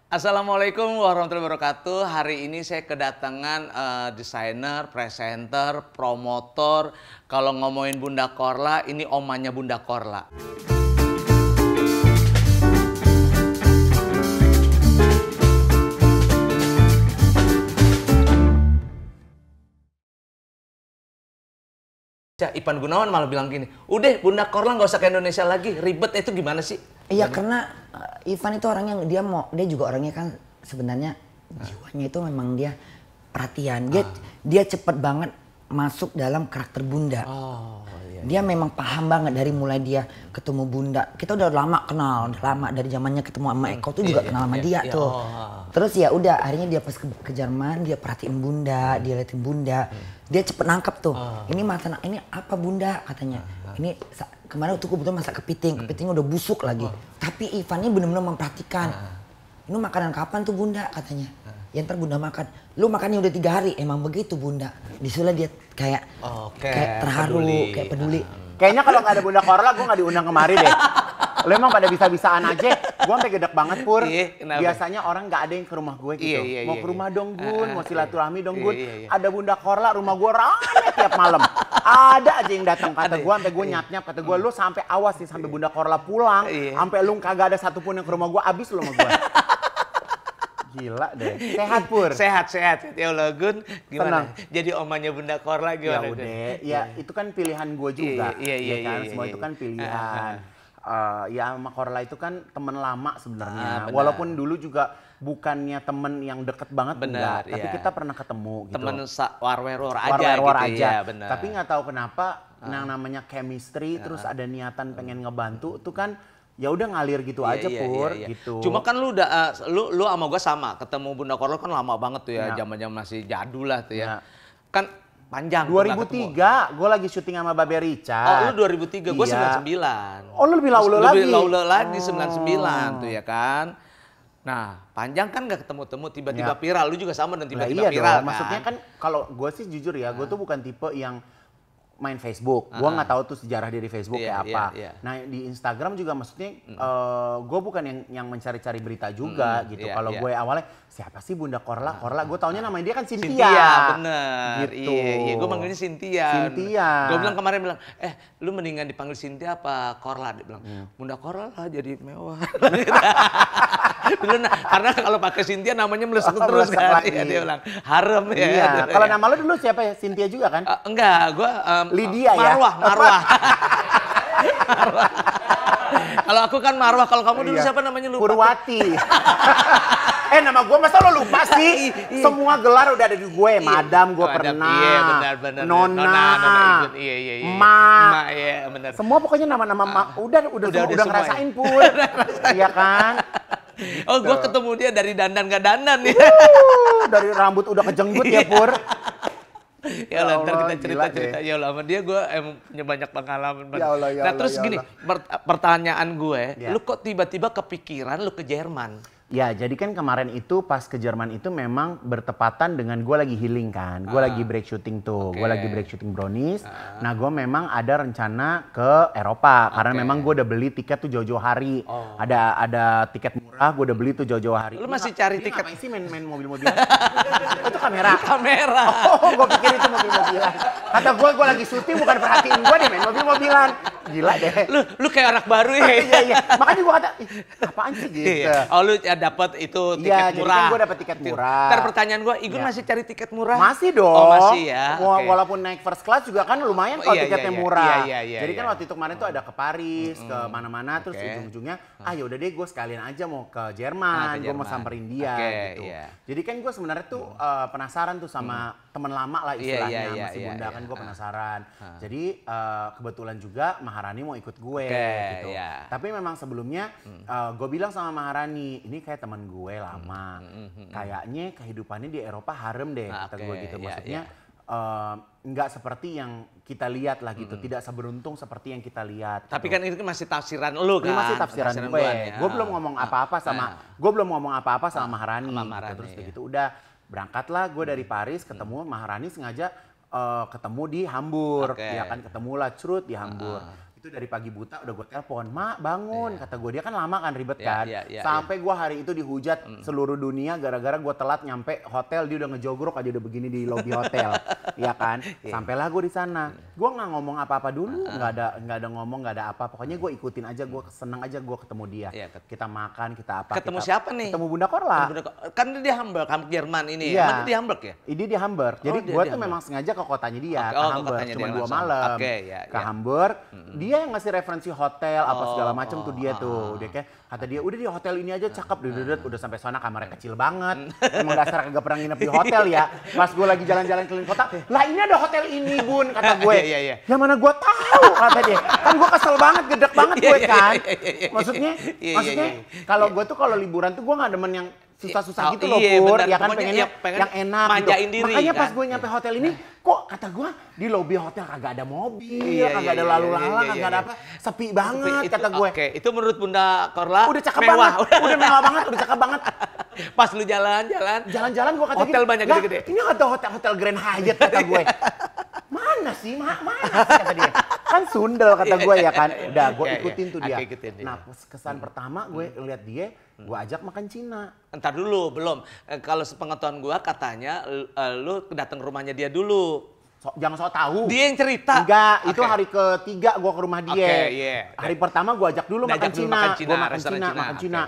Assalamualaikum warahmatullahi wabarakatuh. Hari ini saya kedatangan desainer, presenter, promotor. Kalau ngomongin Bunda Korla, ini omanya Bunda Korla. Ipan Gunawan malah bilang gini, udah Bunda Korla nggak usah ke Indonesia lagi, ribet. Itu gimana sih? Iya, karena Ivan itu orang yang dia juga orangnya kan sebenarnya jiwanya itu memang dia perhatian. Dia cepet banget masuk dalam karakter Bunda. Dia memang paham banget dari mulai dia ketemu Bunda. Kita udah lama kenal, udah lama dari zamannya ketemu sama Eko tuh juga kenal sama dia tuh. Terus ya udah akhirnya dia pas ke Jerman dia perhatiin Bunda, dia liatin Bunda. Dia cepet nangkep tuh. Ini ini apa Bunda katanya. Ini kemarin tuh kebetulan masak kepiting udah busuk lagi. Tapi Ivan ini benar-benar memperhatikan. Ini makanan kapan tuh Bunda katanya. Ya ntar Bunda makan. Lu makannya udah 3 hari. Emang begitu Bunda. Disulah dia kayak terharu, kayak peduli. Kayaknya kalau nggak ada Bunda Korla, gue nggak diundang kemari deh. Lo emang pada bisa-bisaan aja. Gue sampai gedek banget Pur. Biasanya orang nggak ada yang ke rumah gue gitu. Mau ke rumah dong Gun, mau silaturahmi dong Gun. Ada Bunda Korla, rumah gue rame tiap malam. Ada aja yang datang kata gue, sampai gue nyap-nyap kata gue, lu sampai awas nih sampai Bunda Korla pulang, sampai lu kagak ada satupun yang ke rumah gue, abis lu sama gue. Gila deh. Sehat Pur. Sehat. Ya Allah Gun, gimana? Tenang. Jadi omanya Bunda Korla gimana? Ya udah, ya itu kan pilihan gue juga. Iya, semua itu kan pilihan. Ya sama Korla itu kan temen lama sebenarnya. Walaupun dulu juga bukannya temen yang deket banget enggak, tapi kita pernah ketemu gitu. Temen war-war aja gitu. Ya, bener. Tapi nggak tahu kenapa yang namanya chemistry terus ada niatan pengen ngebantu tuh kan ya udah ngalir gitu aja Pur gitu. Cuma kan lu udah lu sama gua sama, ketemu Bunda Korla kan lama banget tuh ya, zaman-zaman masih jadul lah tuh ya. Kan panjang. 2003, gue lagi syuting sama Babe Richard. Oh lu 2003, gue 99. Oh lu lebih laulu lagi? Lebih laulu lagi 99 tuh ya kan. Nah panjang kan gak ketemu-temu, tiba-tiba viral. Lu juga sama dan tiba-tiba viral kan. Maksudnya kan kalau gue sih jujur ya, gue tuh bukan tipe yang main Facebook. Gue nggak tahu tuh sejarah dari Facebook kayak apa. Nah di Instagram juga maksudnya gue bukan yang mencari-cari berita juga gitu. Kalau gue awalnya siapa sih Bunda Korla? Gue taunya namanya dia kan Cynthia. Bener. Gitu. Iya, gue manggilnya Cynthia. Gue bilang kemarin lu mendingan dipanggil Cynthia apa Korla? Dia bilang Bunda Korla lah jadi mewah. Karena kalau pakai Cynthia namanya melesat terus kan. Dia bilang harem ya. Iya. Kalau nama lu dulu siapa ya? Cynthia juga kan? Enggak, gue Lydia ya? Marwah. Kalau aku kan Marwah, kalau kamu dulu siapa namanya lupa? Purwati. Nama gue masa lo lupa sih? Semua gelar udah ada di gue. Madam gue pernah. Iya benar. Nona ikut. Iya. Ma. Iya benar. Semua pokoknya nama-nama udah ngerasain Pur. Iya kan? Oh, gue ketemu dia dari dandan gak dandan ya. Dari rambut udah kejenggut ya Pur. Ya Allah, ntar kita cerita-cerita. Ya Allah, sama dia gue punya banyak pengalaman. Ya Allah, nah terus gini, pertanyaan gue, lu kok tiba-tiba kepikiran lu ke Jerman? Ya, jadi kan kemarin itu pas ke Jerman itu memang bertepatan dengan gue lagi healing kan. Gue lagi break shooting tuh, gue lagi break shooting Brownies. Nah gue memang ada rencana ke Eropa. Karena memang gue udah beli tiket tuh jauh-jauh hari. Ada tiket murah, gue udah beli tuh jauh-jauh hari. Lu masih cari tiket? Ngapain sih main mobil-mobilan? Itu kamera? Kamera. Oh, gue pikir itu mobil-mobilan. Kata gue lagi syuting bukan perhatiin gue deh main mobil-mobilan. Gila deh. Lu kayak anak baru ya? Iya. Makanya gue kata, apaan sih gitu. Oh lu dapat itu tiket murah. Jadi kan gue dapat tiket murah. Ntar pertanyaan gue, Igun masih cari tiket murah? Masih dong. Oh masih ya. Walaupun naik first class juga kan lumayan kalau tiketnya murah. Iya. Jadi kan waktu itu kemarin tuh ada ke Paris, ke mana-mana, terus ujung-ujungnya, yaudah deh gue sekalian aja mau ke Jerman, gue mau samperin dia gitu. Jadi kan gue sebenarnya tuh penasaran tuh sama teman lama lah istilahnya, masih Bunda kan gue penasaran. Jadi kebetulan juga Maharani mau ikut gue gitu. Tapi memang sebelumnya gue bilang sama Maharani, ini kayak teman gue lama, kayaknya kehidupannya di Eropa harem deh, kata gue gitu. Maksudnya nggak seperti yang kita lihat lah gitu, tidak seberuntung seperti yang kita lihat. Tapi gitu. kan itu masih tafsiran lu kan? Ini masih tafsiran gue. Gue belum ngomong apa-apa sama Maharani. Gitu. Terus begitu udah berangkatlah gue dari Paris, ketemu Maharani sengaja ketemu di Hamburg, ya kan ketemulah Crut di Hamburg. Itu dari pagi buta udah gue telepon, Mak bangun, kata gue. Dia kan lama kan ribet kan. Sampai gue hari itu dihujat seluruh dunia gara-gara gue telat nyampe hotel, dia udah ngejogrok aja udah begini di lobi hotel. Ya kan, sampailah gue di sana. Gue nggak ngomong apa-apa dulu, nggak ada ngomong, nggak ada apa. Pokoknya gue ikutin aja, gue seneng aja gue ketemu dia. Kita makan, kita apa. Ketemu siapa nih? Ketemu Bunda Korla. Kan dia di Hamburg, Jerman ini. Emang dia di Hamburg ya? Dia di Hamburg. Jadi gue tuh memang sengaja ke kotanya dia, ke Hamburg. Cuma 2 malam. Ke Hamburg. Dia yang ngasih referensi hotel apa segala macam tuh dia tuh. Dia kayak kata dia udah di hotel ini aja cakep, udah sampai sana kamarnya kecil banget. Emang dasar kagak pernah nginep di hotel ya. Pas gue lagi jalan-jalan keliling kota, lah ini ada hotel ini Bun, kata gue. Ya mana gue tahu, kata dia. Kan gue kesel banget, gedek banget gue kan. Maksudnya kalau gue tuh kalau liburan tuh gue nggak demen yang susah-susah gitu loh Pur, ya kan pengennya yang enak manjain gitu. diri, makanya kan? pas gue nyampe hotel ini, kok kata gue di lobi hotel kagak ada mobil, kagak ada lalu lalang, kagak ada apa, sepi banget kata gue. Oke, itu menurut Bunda Korla udah cakep banget, udah mewah banget, udah cakep banget. Pas lu jalan-jalan gue kata hotel banyak gede-gede. Ini ada hotel Grand Hyatt kata gue. Mana sih, mana sih kata dia. Kan sundel kata gue ya kan. Udah gue ikutin tuh dia. Nah kesan pertama gue lihat dia, gue ajak makan Cina. Entar dulu, belum. Kalau sepengetahuan gue katanya lu datang ke rumahnya dia dulu. Jangan sok tahu. Dia yang cerita. Enggak, itu hari ketiga gue ke rumah dia. Hari pertama gue ajak dulu makan Cina. Gue makan Cina.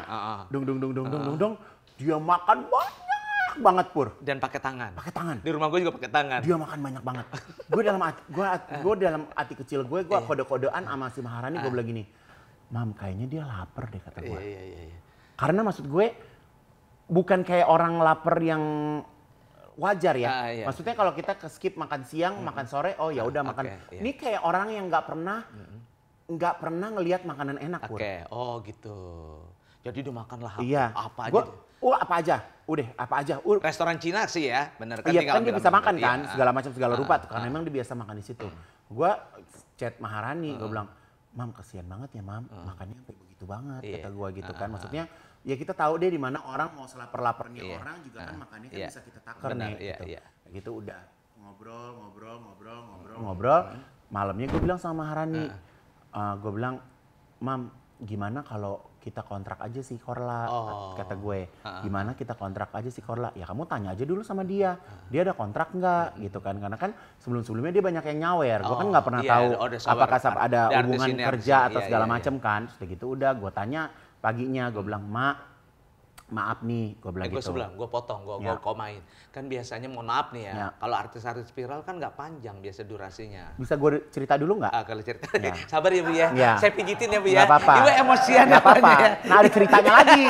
Dung. Dia makan banyak banget Pur. Dan pakai tangan. Pakai tangan. Di rumah gue juga pakai tangan. Dia makan banyak banget. Gue dalam hati kecil gue kode-kodean sama si Maharani gue bilang gini, Mam kayaknya dia lapar deh kata gue. Iya. Karena maksud gue bukan kayak orang lapar yang wajar ya. Maksudnya kalau kita ke skip makan siang, makan sore, oh ya udah makan. Ini kayak orang yang nggak pernah ngelihat makanan enak Pur. Oh gitu. Jadi dia makan lah apa aja. Apa aja. Restoran Cina sih ya, bener kan? Iya kan dia bisa makan kan, segala macam segala rupa tuh, karena memang dia biasa makan di situ. Gua chat Maharani, gue bilang, Mam kasihan banget ya Mam, makannya sampai begitu banget, kata gue gitu kan. Maksudnya ya kita tahu deh di mana orang mau selapar-laparnya orang juga kan makannya kan bisa kita takar nih. Gitu udah ngobrol. Malamnya gue bilang sama Maharani, gue bilang, Mam gimana kalau kita kontrak aja si Korla, kata gue. Gimana kita kontrak aja si Korla? Ya kamu tanya aja dulu sama dia. Dia ada kontrak nggak gitu kan? Karena kan sebelum-sebelumnya dia banyak yang nyawer. Gue kan nggak pernah tahu apakah ada hubungan kerja atau segala macam kan. Terus gitu udah gue tanya paginya, gue bilang, maaf nih, gue bilang gitu. Gue potong, gue komain. Kan biasanya mohon maaf nih ya, kalau artis-artis viral kan nggak panjang biasa durasinya. Bisa gue cerita dulu nggak? Kalau cerita, sabar ya Bu ya. Saya pijitin ya Bu ya. Nggak apa-apa. Ibu emosian ya. Nggak apa-apa. Nah ada ceritanya lagi,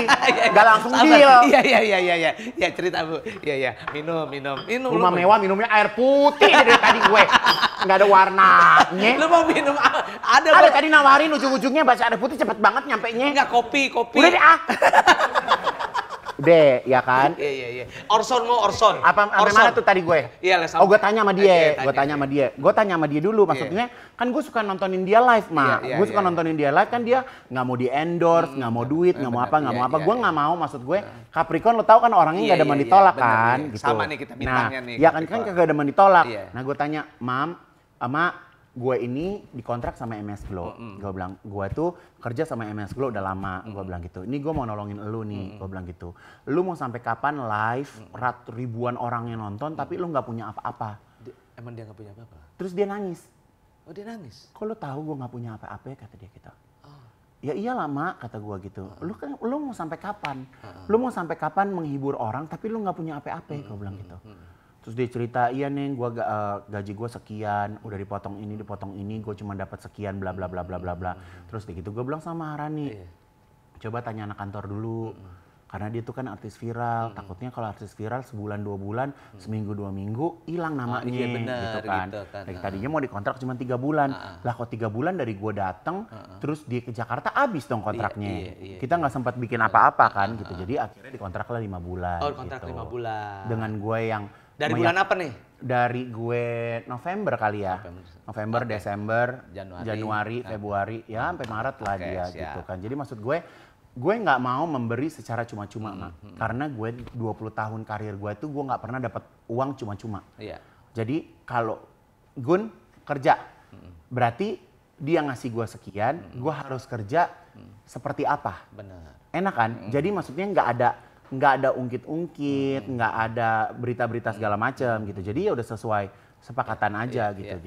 nggak langsung deal. Iya. Ya cerita Bu. Iya. Minum. Rumah mewah minumnya air putih dari tadi gue. Nggak ada warnanya. Lu mau minum ada tadi nawarin ujung-ujungnya baca air putih cepet banget nyampenya. Nggak kopi. Udah deh Udah, ya kan? Iya. Orson. Apa mana tuh tadi gue? Iya, gue tanya sama dia. Gue tanya sama dia dulu. Maksudnya kan gue suka nontonin dia live, gue suka nontonin dia live kan dia nggak mau di endorse, nggak mau duit, nggak mau apa. Gue nggak mau. Maksud gue Capricorn lo tau kan orangnya nggak demen ditolak kan? Gitu. Sama nih kita bintangnya nih. Ya kan kagak demen ditolak. Nah gue tanya, Mam, sama gue ini dikontrak sama MS Glow. Gue bilang, gue tuh kerja sama MS Glow udah lama. Gue bilang gitu. Ini gue mau nolongin elu nih. Gue bilang gitu. Lu mau sampai kapan live ribuan orang yang nonton tapi lu nggak punya apa-apa? Emang dia nggak punya apa-apa? Terus dia nangis. Oh dia nangis? Kok lu tahu gue nggak punya apa-apa ya, kata dia gitu. Ya iyalah Mak, kata gue gitu. Lu mau sampai kapan? Lu mau sampai kapan menghibur orang tapi lu nggak punya apa-apa? Gue bilang gitu. Terus dia cerita, iya Neng, gaji gue sekian, udah dipotong ini, gue cuma dapat sekian, bla bla bla bla bla bla. Terus gitu gue bilang sama Maharani, coba tanya anak kantor dulu, karena dia tuh kan artis viral. Takutnya kalau artis viral sebulan 2 bulan, seminggu 2 minggu hilang namanya, gitu kan. Tadinya mau dikontrak cuma 3 bulan, lah kok 3 bulan dari gue datang, terus dia ke Jakarta habis dong kontraknya. Kita nggak sempat bikin apa-apa kan, gitu. Jadi akhirnya dikontrak lah 5 bulan. Oh, kontrak 5 bulan. Dengan gue yang dari bulan apa nih? Dari gue November kali ya. November, Desember, Januari, Februari, ya sampai Maret lah dia gitu kan. Jadi maksud gue nggak mau memberi secara cuma-cuma, karena gue 20 tahun karir gue tuh gue nggak pernah dapat uang cuma-cuma. Jadi kalau Gun kerja, berarti dia ngasih gue sekian, gue harus kerja seperti apa. Benar. Enak kan? Jadi maksudnya nggak ada ungkit-ungkit, nggak ada berita-berita segala macam gitu. Jadi ya udah sesuai sepakatan aja gitu.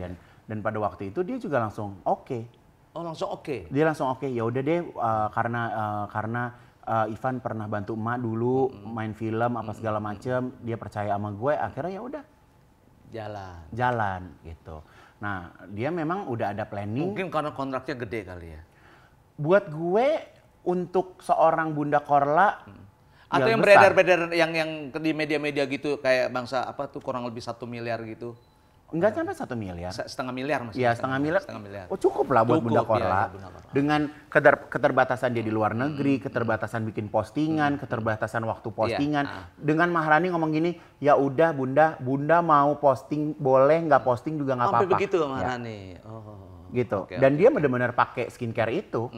Dan pada waktu itu dia juga langsung oke. Oh langsung oke. Dia langsung oke. Ya udah deh karena Ivan pernah bantu emak dulu main film apa segala macam, dia percaya sama gue. Akhirnya ya udah jalan gitu. Nah dia memang udah ada planning. Mungkin karena kontraknya gede kali ya. Buat gue untuk seorang Bunda Korla atau yang beredar-beredar yang di media-media gitu kayak bangsa apa tuh kurang lebih 1 miliar gitu. Enggak sampai 1 miliar. Setengah miliar maksudnya. Iya, setengah miliar. Oh cukup lah buat Bunda Korla. Bunda Korla. Dengan keterbatasan dia di luar negeri, keterbatasan bikin postingan, keterbatasan waktu postingan. Dengan Maharani ngomong gini, ya udah Bunda mau posting boleh, nggak posting juga nggak apa-apa. Sampai begitu Maharani. Oh. Gitu. Dan dia benar-benar pakai skincare itu.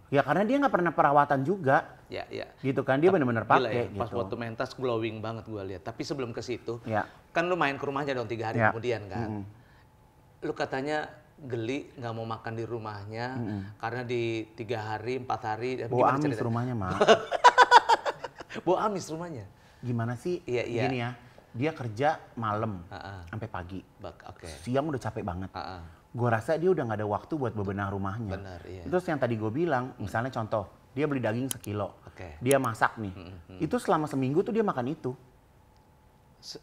Ya karena dia nggak pernah perawatan juga. Ya. Gitu kan, dia benar-benar pakai Pas gitu. foto mentas glowing banget gue lihat. Tapi sebelum ke situ, Ya. kan lu main ke rumahnya dong 3 hari kemudian kan. Lu katanya geli nggak mau makan di rumahnya karena di 3 hari 4 hari. Bawa amis rumahnya mah. Bawa amis rumahnya. Gimana sih? Iya. Gini ya, dia kerja malam sampai pagi. Siang udah capek banget. Gue rasa dia udah nggak ada waktu buat bebenah rumahnya. Benar, iya. Terus yang tadi gue bilang, misalnya contoh, dia beli daging 1 kilo, dia masak nih, itu selama seminggu tuh dia makan itu.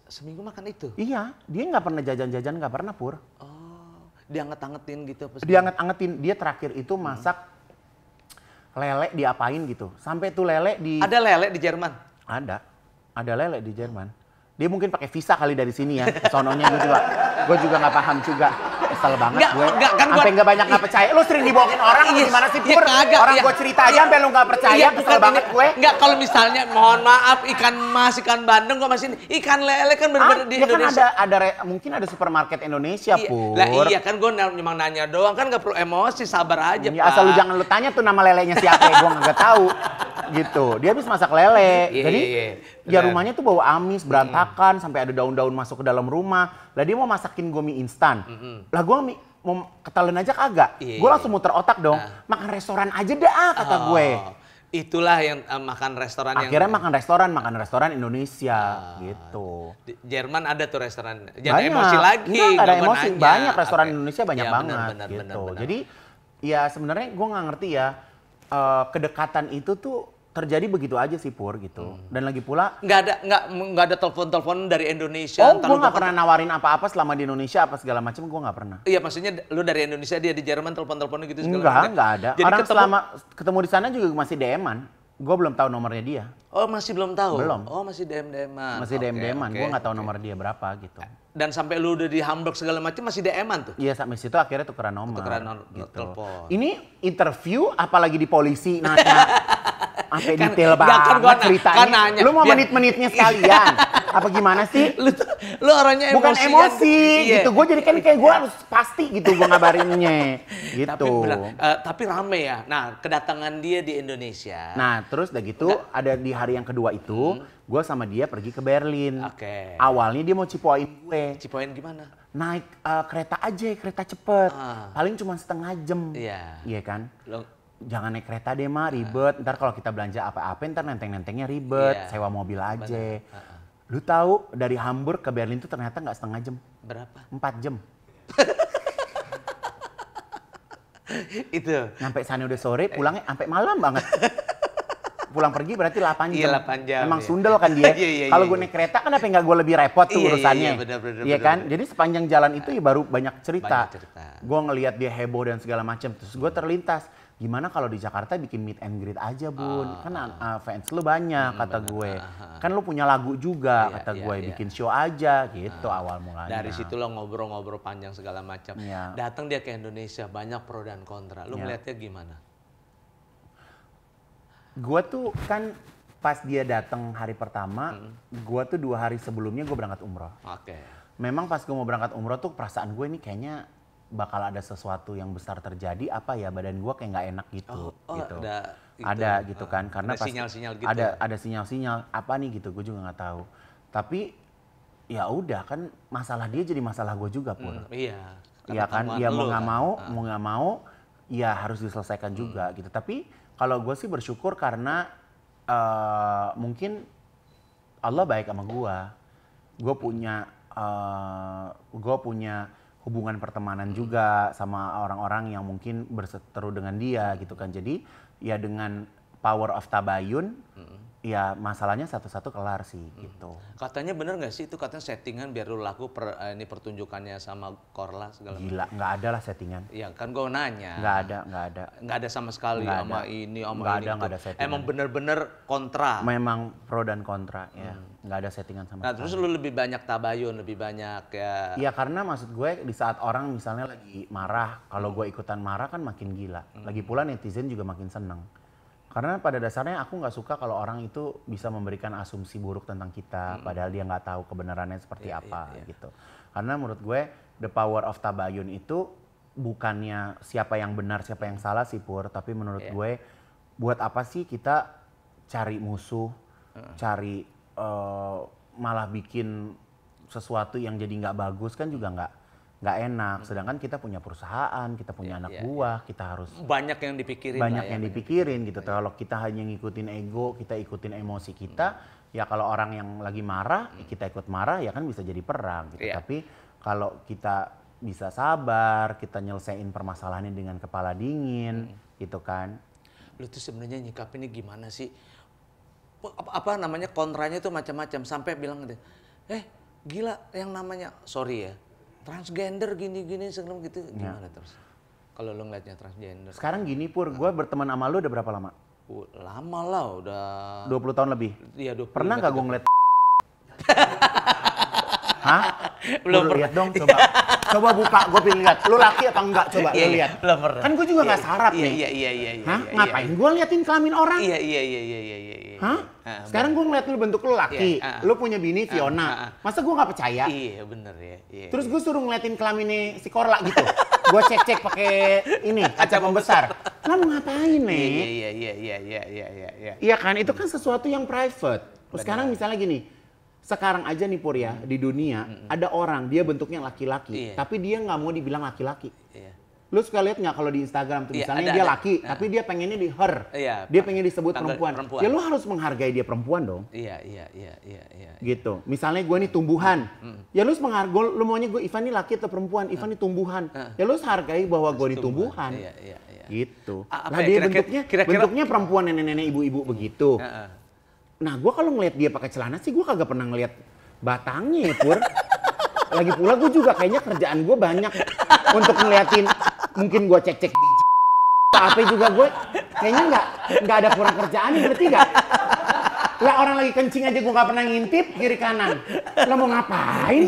Seminggu makan itu? Iya, dia nggak pernah jajan-jajan, nggak pernah Pur. Oh, dianget-angetin gitu? Dianget-angetin, dia terakhir itu masak lele diapain gitu, sampai tuh lele di... Ada lele di Jerman? Ada lele di Jerman. Dia mungkin pakai visa kali dari sini ya, sononya gue juga nggak paham juga. Kesel banget gue, sampai nggak banyak nggak percaya. Lu sering dibohongin orang gimana sih Pur? Orang gue cerita aja sampai lu nggak percaya, kesel banget gue. Enggak, kalau misalnya mohon maaf ikan mas, ikan bandeng gue masih ikan lele kan bener-bener di Indonesia. Kan mungkin ada supermarket Indonesia Pur. Lah iya kan gue memang nanya doang, kan nggak perlu emosi, sabar aja ya, Pak. asal lu jangan lu tanya tuh nama lelenya siapa, gue nggak tahu. Gitu, dia habis masak lele. Jadi ya rumahnya tuh bau amis, berantakan, sampai ada daun-daun masuk ke dalam rumah. Lah dia mau masakin gue mie instan. Lah gue mau ketelan aja kagak. Gue langsung muter otak dong. Makan restoran aja dah kata gue. Itulah yang makan restoran. Akhirnya makan restoran Indonesia gitu. Di Jerman ada tuh restoran. Jangan emosi lagi. Enggak ada emosi. Banyak restoran Indonesia banyak banget gitu. Jadi ya sebenarnya gue nggak ngerti ya. Kedekatan itu tuh terjadi begitu aja sih Pur gitu. Dan lagi pula nggak ada telepon dari Indonesia. Oh, gue nggak pernah nawarin apa-apa selama di Indonesia apa segala macam, gue nggak pernah. Iya, maksudnya lu dari Indonesia, dia di Jerman telepon-teleponnya gitu segala Enggak ada. Jadi orang selama ketemu di sana juga masih DM-an. Gue belum tahu nomornya dia. Oh, masih belum tahu? Belum. Oh, masih DM-an. Masih DM-an. Gue nggak tahu nomor dia berapa gitu. Dan sampai lu udah di Hamburg segala macam masih DM-an tuh? Iya, sampai situ akhirnya tukeran nomor. Gitu. Telepon. Ini interview apalagi di polisi nanya. Sampai detail banget ceritanya. Lu mau menit-menitnya sekalian. Apa gimana sih? Lu orangnya bukan emosi gitu. Gue jadi kan kayak gue harus pasti gitu gue ngabarinnya gitu. Tapi rame ya. Nah, kedatangan dia di Indonesia. Nah, terus udah gitu ada di hari yang kedua itu gue sama dia pergi ke Berlin. Awalnya dia mau cipoin gue. Cipoin gimana? Naik kereta aja, kereta cepet. Paling cuma setengah jam. Iya kan? Jangan naik kereta deh mah, ribet. Ntar kalau kita belanja apa-apa ntar nenteng-nentengnya ribet. Sewa mobil aja. Lu tahu dari Hamburg ke Berlin tuh ternyata nggak setengah jam. Berapa? 4 jam. Itu. Sampai sana udah sore, pulangnya sampai malam banget. Pulang pergi berarti 8 jam. Iya, 8 jam. Emang sundel kan dia. Kalau gue naik kereta kan apa nggak gue lebih repot tuh urusannya. Iya kan? Jadi sepanjang jalan itu ya baru banyak cerita. Gue ngelihat dia heboh dan segala macam. Terus gue terlintas. Gimana kalau di Jakarta bikin meet and greet aja Bun? Kan fans lu banyak kata gue. Kan lu punya lagu juga kata gue. Bikin show aja gitu awal mulanya. Dari situ lo ngobrol-ngobrol panjang segala macam. Datang dia ke Indonesia banyak pro dan kontra. Lu melihatnya gimana? Gue tuh kan pas dia datang hari pertama, gue tuh 2 hari sebelumnya gue berangkat umroh. Memang pas gue mau berangkat umroh tuh perasaan gue ini kayaknya bakal ada sesuatu yang besar terjadi apa ya, badan gue kayak nggak enak gitu. Gitu. Ada gitu kan karena ada sinyal-sinyal gitu. Ada sinyal-sinyal apa nih gitu, gue juga nggak tahu. Tapi ya udah kan masalah dia jadi masalah gue juga Pur. Iya kan dia mau nggak mau ya harus diselesaikan juga gitu. Tapi kalau gue sih bersyukur karena mungkin Allah baik sama gue. Gue punya hubungan pertemanan juga sama orang-orang yang mungkin berseteru dengan dia gitu kan. Jadi ya dengan power of tabayun, ya masalahnya satu-satu kelar sih gitu. Katanya bener nggak sih itu katanya settingan biar lu laku ini pertunjukannya sama Korla segala macam. Gila, nggak ada lah settingan. Iya kan gue nanya. Nggak ada. Nggak ada sama sekali Nggak sama ada. ini sama Nggak ini. ada, nggak ada settingan. Emang bener-bener kontra. Memang pro dan kontra ya, nggak ada settingan sama Nah sekali. terus lu lebih banyak tabayun, lebih banyak ya. Iya karena maksud gue di saat orang misalnya lagi marah, kalau gue ikutan marah kan makin gila. Lagi pula netizen juga makin seneng. Karena pada dasarnya aku nggak suka kalau orang itu bisa memberikan asumsi buruk tentang kita, padahal dia nggak tahu kebenarannya seperti apa gitu. Karena menurut gue the power of tabayun itu bukannya siapa yang benar siapa yang salah sih Pur, tapi menurut gue buat apa sih kita cari musuh, cari malah bikin sesuatu yang jadi nggak bagus kan juga nggak enak. Sedangkan kita punya perusahaan, kita punya anak buah, kita harus Banyak yang dipikirin. banyak yang dipikirin gitu. Kalau kita hanya ngikutin ego, kita ikutin emosi kita, ya kalau orang yang lagi marah, kita ikut marah ya kan bisa jadi perang gitu. Tapi kalau kita bisa sabar, kita nyelesain permasalahannya dengan kepala dingin gitu kan. Lu tuh sebenarnya nyikapinnya gimana sih? Apa namanya kontranya tuh macam-macam sampai bilang gitu. Gila yang namanya sorry ya. Transgender gini-gini segala gitu gimana terus? Kalau lu ngeliatnya transgender. Sekarang gini Pur, gue berteman sama lu udah berapa lama? Lama lah udah 20 tahun lebih? Iya 20. Pernah nggak gue ngeliat? Hah? Belum Lu lihat dong coba. Coba buka, gue pilih lihat. Lu laki apa enggak? Coba lu lihat. Belum pernah. Kan gue juga nggak sarap nih. Iya. Hah? Ngapain gue liatin kelamin orang? Iya. Hah? Sekarang gue ngeliat lu bentuk lu laki, lu punya bini Fiona. Masa gue nggak percaya? Iya bener ya. Iya. Terus gue suruh ngeliatin kelaminnya si Korla gitu. Gue cek pakai ini kaca pembesar. Lah mau ngapain nih? Iya. Iya kan, itu kan sesuatu yang private. Terus sekarang misalnya gini, sekarang aja nih Pur ya, di dunia ada orang dia bentuknya laki-laki, tapi dia nggak mau dibilang laki-laki. Iya. Lu suka lihat nggak kalau di Instagram tuh misalnya ada, dia ada. laki, tapi dia pengennya di her. Iya, Dia pengen disebut tanggal perempuan. Ya lu harus menghargai dia perempuan dong. Iya. Gitu. Misalnya gue nih tumbuhan. Ya lu harus menghargai, lu maunya gue Ivan nih laki atau perempuan, Ivan nih tumbuhan. Ya lu harus hargai bahwa gue nih tumbuhan. Iya. Gitu. Apa Lah ya, dia kira-kira- bentuknya perempuan nenek-nenek ibu-ibu begitu. Nah gue kalau ngeliat dia pakai celana sih gue kagak pernah ngeliat batangnya ya Pur. Lagi pula gue juga kayaknya kerjaan gue banyak untuk ngeliatin, mungkin gue cek-cek apa juga gue kayaknya nggak ada kurang kerjaan, berarti nggak? Lah orang lagi kencing aja gue nggak pernah ngintip kiri kanan. Lah mau ngapain?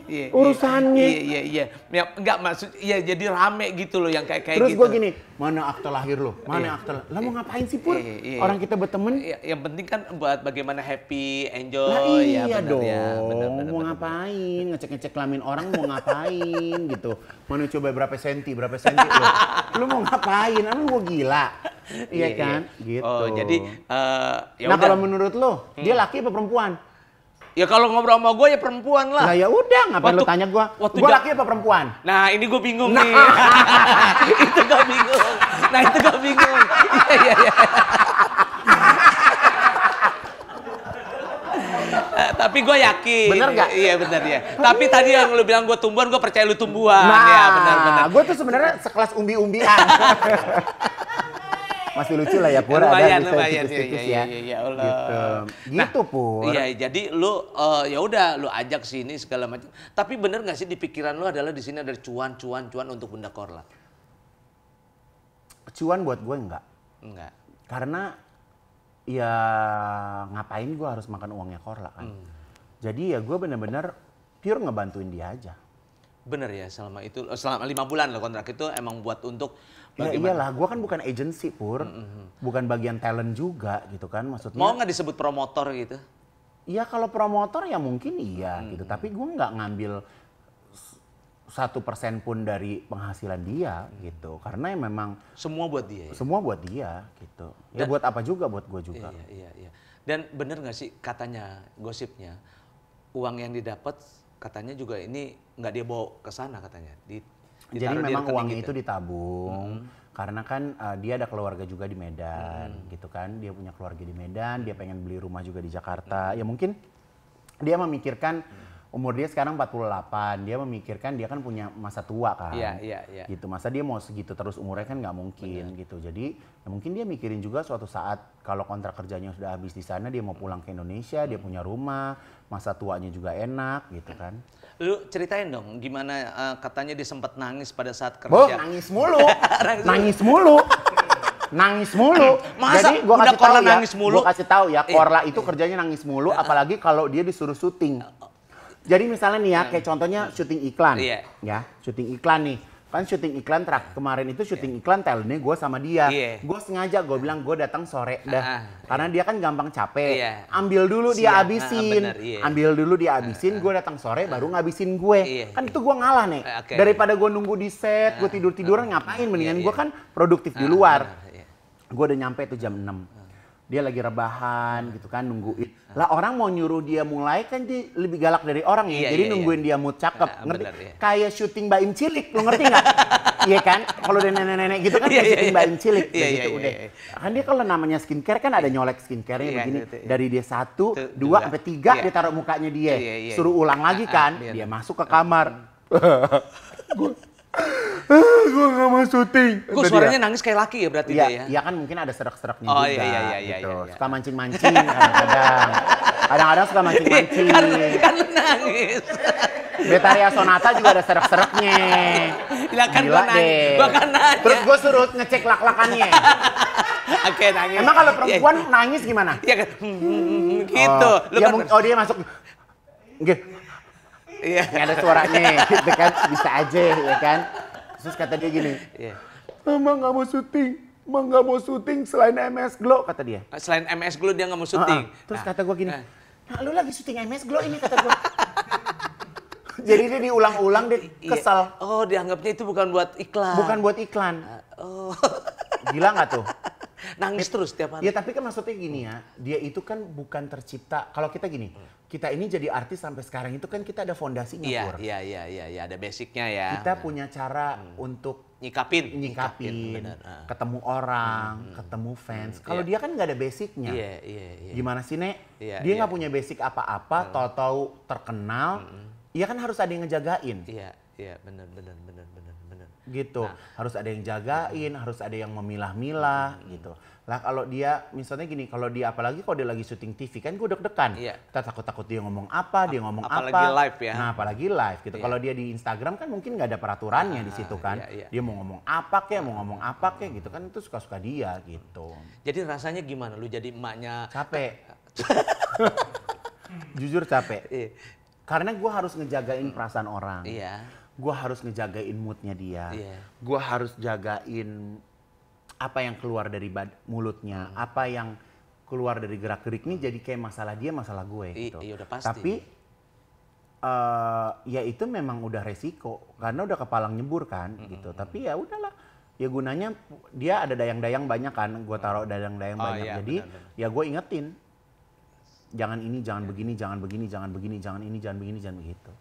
Iya. Urusannya. Iya. Ya, enggak maksud iya jadi rame gitu loh yang kayak Terus gitu. gue gini, mana akte lahir lo? Mana akte lahir? Lah mau ngapain sih Pur? Iya. Orang kita berteman. Yang penting kan buat bagaimana happy, enjoy Lah iya ya bener dong, ya. Bener. mau ngapain? Ngecek-ngecek kelamin orang mau ngapain gitu. Mana coba berapa senti lo. Lu mau ngapain? Emang gue gila? Iya kan? Gitu. Oh jadi ya nah udah. kalau menurut lo, dia laki apa perempuan? Ya kalau ngobrol sama gue ya perempuan lah. Lah ya udah, ngapain lu tanya gue? Gue laki apa perempuan? Nah ini gue bingung nih. Itu gue bingung. Nah itu gue bingung. Iya. Tapi gue yakin. Bener nggak? Iya bener ya. Tapi tadi yang lu bilang gue tumbuhan, gue percaya lu tumbuhan. Nah, Ya benar. gue tuh sebenarnya sekelas umbi-umbian. Masih lucu lah ya Pur, Lumayan tipis-tipis ya. Iya Allah. Gitu Pur. Iya, jadi lu ya udah lu ajak sini segala macam. Tapi bener nggak sih di pikiran lu adalah di sini ada cuan untuk Bunda Korla? Cuan buat gue enggak. Enggak. Karena ya ngapain gue harus makan uangnya Korla kan. Jadi ya gue bener-bener pure ngebantuin dia aja. Bener ya, selama 5 bulan loh kontrak itu emang buat untuk Ya iyalah, gue kan bukan agency Pur, bukan bagian talent juga gitu kan maksudnya. Mau nggak disebut promotor gitu? Iya kalau promotor ya mungkin iya gitu, tapi gue nggak ngambil 1% pun dari penghasilan dia gitu, karena ya memang Semua buat dia ya? semua buat dia gitu. Ya buat apa juga, buat gue juga. Iya. Dan bener nggak sih katanya, gosipnya, uang yang didapat katanya juga ini nggak dia bawa ke sana katanya. Jadi memang uangnya gitu. itu ditabung. Karena kan dia ada keluarga juga di Medan gitu kan. Dia punya keluarga di Medan, dia pengen beli rumah juga di Jakarta. Ya mungkin dia memikirkan umur dia sekarang 48, dia memikirkan dia kan punya masa tua kan. Iya. Gitu, masa dia mau segitu terus umurnya kan nggak mungkin gitu. Jadi ya mungkin dia mikirin juga suatu saat kalau kontrak kerjanya sudah habis di sana, dia mau pulang ke Indonesia, dia punya rumah, masa tuanya juga enak gitu kan. Lu ceritain dong gimana katanya dia sempat nangis pada saat kerja. Boh, nangis mulu. Nangis mulu. Nangis mulu. Masa Jadi gua kasih tahu ya, nangis mulu? gua kasih tahu ya, Korla itu kerjanya nangis mulu, apalagi kalau dia disuruh syuting. Jadi misalnya nih ya, kayak contohnya syuting iklan. Ya, syuting iklan nih. Kan syuting iklan kemarin itu syuting iklan talentnya gue sama dia. Gue sengaja gue bilang gue datang sore dah. Karena dia kan gampang capek. Ambil dulu dia habisin. Ambil dulu dia habisin, gue datang sore baru ngabisin gue. Kan itu gue ngalah nih. Daripada gue nunggu di set, gue tidur-tiduran ngapain. Mendingan gue kan produktif di luar. Gue udah nyampe tuh jam 6. Dia lagi rebahan gitu kan, nungguin. Lah orang mau nyuruh dia mulai kan dia lebih galak dari orang ya. Jadi nungguin dia mood cakep, ngerti? Kayak syuting Baim Cilik, lu ngerti nggak? Iya kan? Kalau udah nenek-nenek gitu kan kayak syuting Baim Cilik. Gitu udah. Kan dia kalau namanya skincare kan ada nyolek skincare-nya begini. Dari dia 1, 2, sampai 3 dia taruh mukanya dia. Suruh ulang lagi kan, dia masuk ke kamar. Gue gak mau syuting. Gue suaranya nangis kayak laki ya berarti dia ya? Iya kan mungkin ada serak-seraknya juga gitu. Suka mancing-mancing kadang-kadang. Kadang-kadang suka mancing-mancing. Kan lu nangis. Betaria Sonata juga ada serak-seraknya. Gila deh. Gua kan nanya. Terus gue suruh ngecek lak-lakannya. Oke, nangis. Emang kalau perempuan nangis gimana? Iya kan, gitu. Dia masuk. Iya. Nggak ada suaranya gitu kan, bisa aja ya kan. Terus kata dia gini, Mama nggak mau syuting, Mama nggak mau syuting selain MS Glow, kata dia. Selain MS Glow dia nggak mau syuting. Terus kata gue gini, nah lu lagi syuting MS Glow ini, kata gue. Jadi dia diulang-ulang, dia kesel. Oh, dianggapnya itu bukan buat iklan. Bukan buat iklan. Gila nggak tuh? Nangis terus tiap hari. Ya tapi kan maksudnya gini ya, dia itu kan bukan tercipta, kalau kita gini, kita ini jadi artis sampai sekarang itu kan kita ada fondasinya. Iya, ada basicnya ya. Kita punya cara untuk nyikapin, ketemu orang, ketemu fans. Kalau dia kan nggak ada basicnya. Iya. Gimana sih, Nek? Dia nggak punya basic apa-apa, tahu-tahu terkenal, ya kan harus ada yang ngejagain. Iya, benar. Gitu, harus ada yang jagain, harus ada yang memilah-milah gitu. Lah kalau dia misalnya gini, kalau dia apalagi kalau dia lagi syuting TV kan gue deg-degan. Kita takut-takut dia ngomong apa, dia ngomong apalagi apa. Live ya. Nah apalagi live gitu. Kalau dia di Instagram kan mungkin nggak ada peraturannya di situ kan. Dia mau ngomong apa kek gitu kan, itu suka-suka dia gitu. Jadi rasanya gimana lu jadi emaknya? Capek. Jujur capek. Karena gue harus ngejagain perasaan orang. Gue harus ngejagain moodnya dia. Gue harus jagain apa yang keluar dari mulutnya, apa yang keluar dari gerak-geriknya jadi kayak masalah dia, masalah gue gitu. Iya, udah pasti. Tapi ya itu memang udah resiko karena udah kepalang nyebur kan gitu. Tapi ya udahlah. Ya gunanya dia ada dayang-dayang banyak kan, gue taruh dayang-dayang banyak. Jadi ya gue ingetin. Jangan ini, jangan begini, jangan begini, jangan begini, jangan ini, jangan begini, jangan begitu.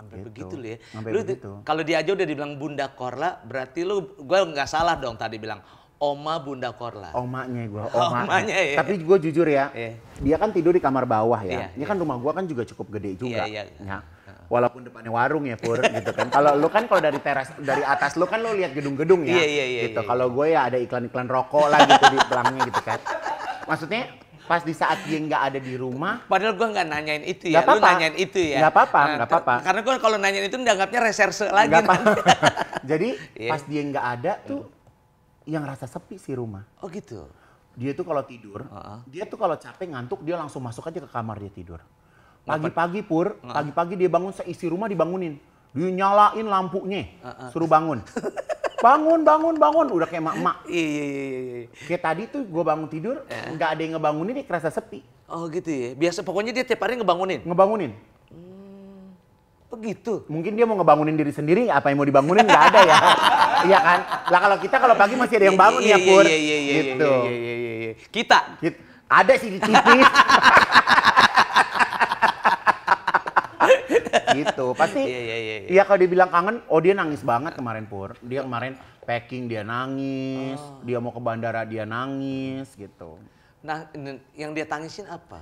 Sampai begitu lu ya. Sampai begitu. Kalau dia aja udah dibilang Bunda Korla, berarti gue nggak salah dong tadi bilang Oma Bunda Korla. Omanya gue, omanya ya. Tapi gue jujur ya, dia kan tidur di kamar bawah ya. Ini kan rumah gue kan juga cukup gede juga. Ya. Walaupun depannya warung ya Pur, gitu kan. Kalau lu kan kalau dari teras, dari atas lu kan lu lihat gedung-gedung ya. Gitu. Kalau gue ya ada iklan-iklan rokok lah gitu di belakangnya gitu kan. Maksudnya pas di saat dia nggak ada di rumah. Padahal gue nggak nanyain itu ya, lu nanyain itu ya. Nggak apa-apa. Karena gue kalau nanyain itu dianggapnya reserse lagi. Jadi pas dia nggak ada tuh, yang rasa sepi sih rumah. Oh gitu? Dia tuh kalau tidur, dia tuh kalau capek ngantuk dia langsung masuk aja ke kamar dia tidur. Pagi-pagi Pur, pagi-pagi dia bangun seisi rumah dibangunin. Dia nyalain lampunya, suruh bangun. Bangun, udah kayak emak-emak. Iya. Kayak tadi tuh gue bangun tidur, nggak ada yang ngebangunin, dia kerasa sepi. Oh gitu ya, biasa pokoknya dia tiap hari ngebangunin? Ngebangunin. Begitu? Mungkin dia mau ngebangunin diri sendiri, apa yang mau dibangunin nggak ada ya. Iya kan? Lah kalau kita kalau pagi masih ada yang bangun ya Pur. Gitu. Iya. Kita? Ada sih di TV. Gitu. gitu. Pasti Iya. ya kalau dibilang kangen, oh dia nangis banget kemarin Pur. Dia kemarin packing dia nangis, dia mau ke bandara dia nangis gitu. Nah, yang dia tangisin apa?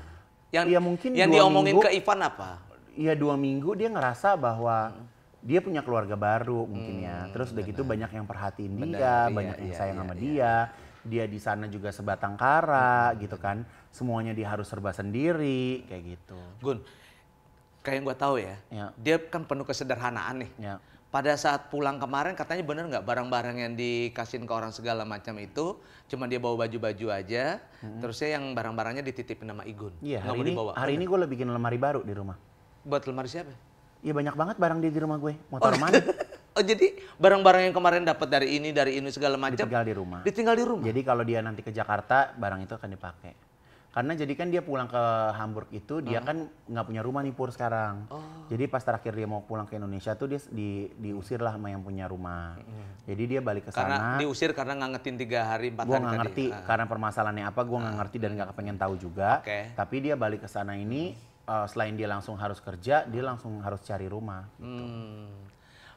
Yang Ya mungkin yang 2 diomongin minggu, ke Ivan apa? Iya 2 minggu dia ngerasa bahwa dia punya keluarga baru mungkin ya. Terus udah gitu banyak yang perhatiin dia, banyak yang sayang sama dia. Dia di sana juga sebatang kara gitu kan. Semuanya dia harus serba sendiri kayak gitu. Gun, kayak yang gue tahu ya, dia kan penuh kesederhanaan nih. Ya. Pada saat pulang kemarin katanya bener nggak barang-barang yang dikasihin ke orang segala macam itu cuma dia bawa baju-baju aja, terusnya yang barang-barangnya dititipin sama Igun. Iya, Nggak mau dibawa. hari ini gue udah bikin lemari baru di rumah. Buat lemari siapa? Iya banyak banget barang dia di rumah gue. Mau taruh mana? Oh jadi barang-barang yang kemarin dapat dari ini segala macam Ditinggal di rumah. ditinggal di rumah. Jadi kalau dia nanti ke Jakarta, barang itu akan dipakai. Karena jadi kan dia pulang ke Hamburg itu, dia kan nggak punya rumah nih Pur sekarang. Jadi pas terakhir dia mau pulang ke Indonesia tuh dia diusir lah sama yang punya rumah. Jadi dia balik ke Karena sana. diusir karena ngangetin 3 hari 4 hari Gue tadi. nggak ngerti karena permasalahannya apa, gue nggak ngerti dan nggak kepengen tahu juga. Oke. Tapi dia balik ke sana ini, selain dia langsung harus kerja, dia langsung harus cari rumah.